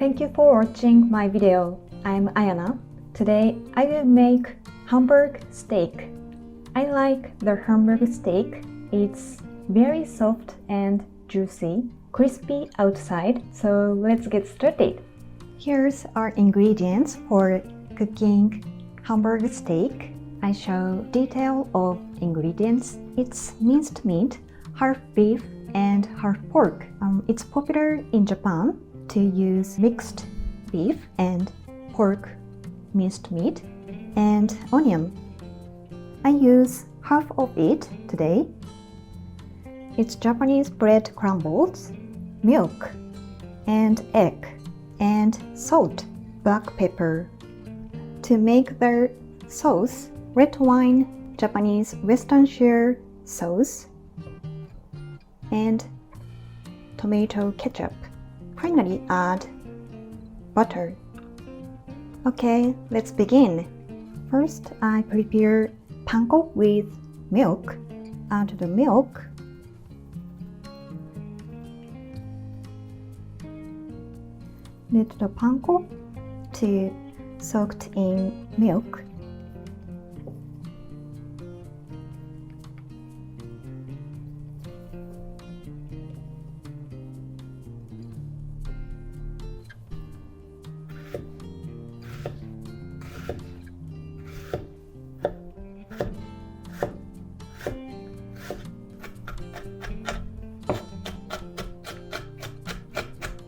Thank you for watching my video. I'm AYANA. Today I will make Hamburg steak. I like the Hamburg steak. It's very soft and juicy, crispy outside. So let's get started. Here's our ingredients for cooking Hamburg steak. I show detail of ingredients. It's minced meat, half beef and half pork. It's popular in Japan to use mixed beef and pork minced meat and onion. I use half of it today. It's Japanese bread crumbles, milk and egg and salt, black pepper. To make the sauce, red wine, Japanese Worcestershire sauce, and tomato ketchup. Finally, add butter. Okay, let's begin. First, I prepare panko with milk. Add the milk. Let the panko to soaked in milk.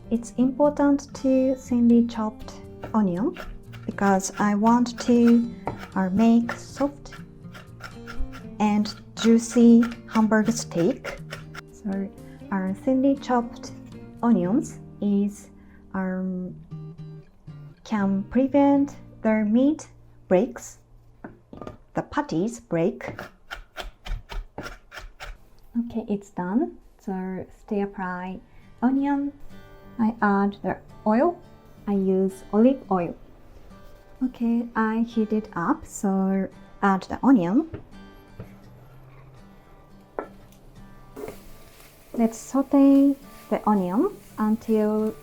It's important to thinly chopped onion because I want to make soft and juicy Hamburg steak. So our thinly chopped onions can prevent the meat breaks, the patties break. Okay, it's done. So stir fry onion. I add the oil. I use olive oil. Okay, I heat it up, so add the onion. Let's saute the onion until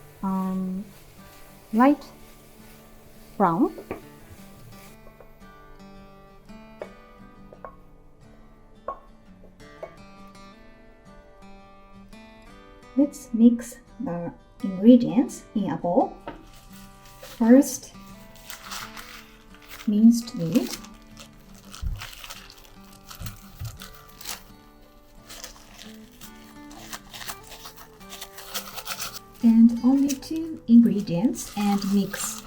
light brown. Let's mix the ingredients in a bowl. First, minced meat. And only 2 ingredients and mix.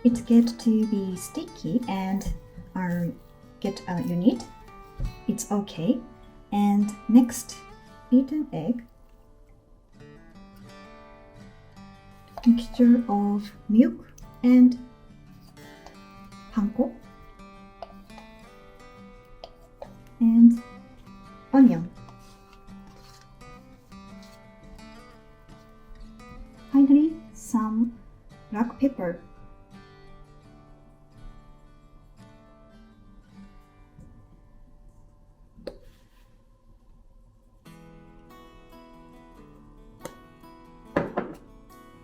It gets to be sticky and get a unit. It's okay. And next, beaten egg, mixture of milk and panko, and onion. Finally, some black pepper.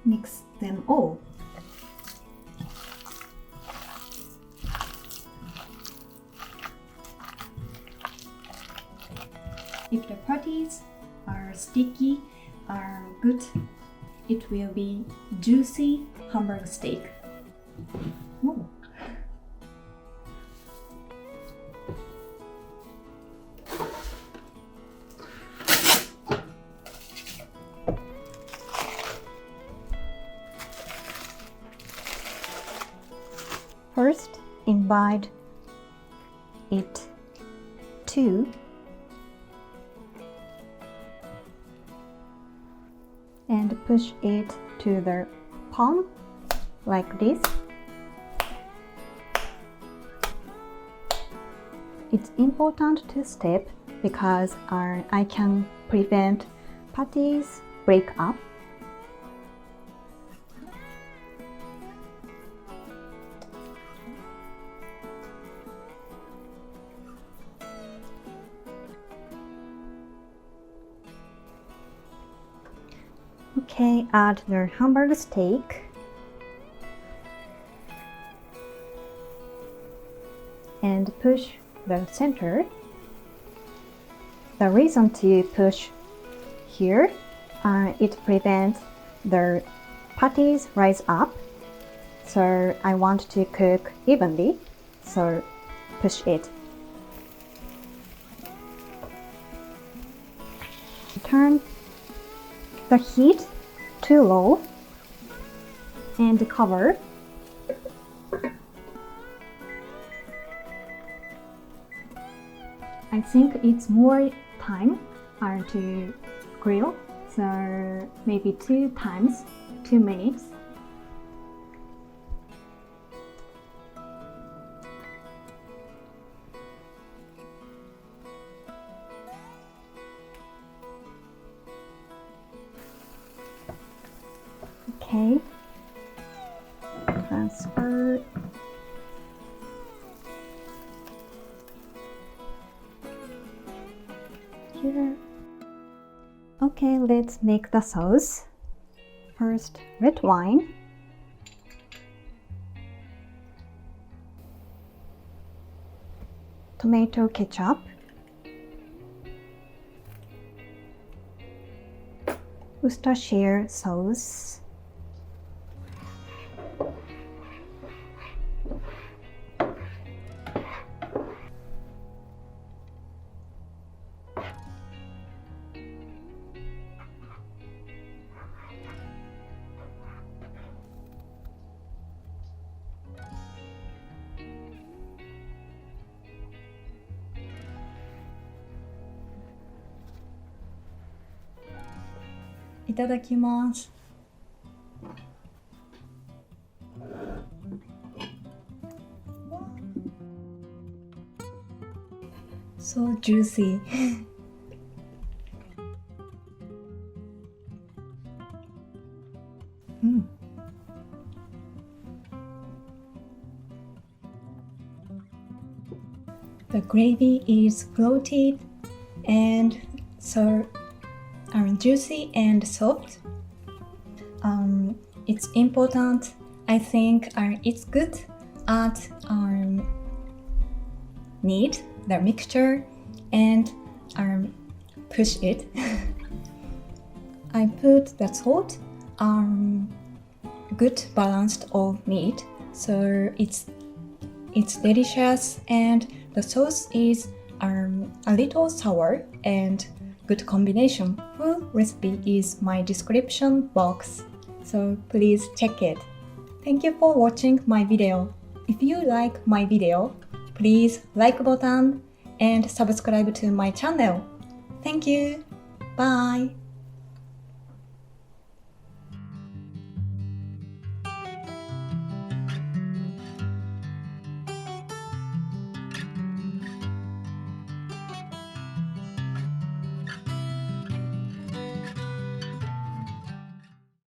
Mix them all. If the patties are sticky, are good, it will be juicy Hamburg steak. Ooh. First, invite it to and push it to the palm like this. It's important to step because I can prevent patties break up. Okay, add the hamburger steak and push the center. The reason to push here, it prevents the patties rise up. So I want to cook evenly, so push it. Turn the heat to low and cover. I think it's more time to grill, so maybe 2 times, 2 minutes. Okay, transfer. Here. Okay, let's make the sauce. First, red wine. Tomato ketchup. Worcestershire sauce. Itadakimasu. So juicy. The gravy is floated and so juicy and soft. It's important. I think it's good at knead the mixture and push it. I put the salt, good balance of meat, so it's delicious, and the sauce is a little sour and good combination. Full recipe is my description box, so please check it. Thank you for watching my video. If you like my video, please like button and subscribe to my channel. Thank you. Bye.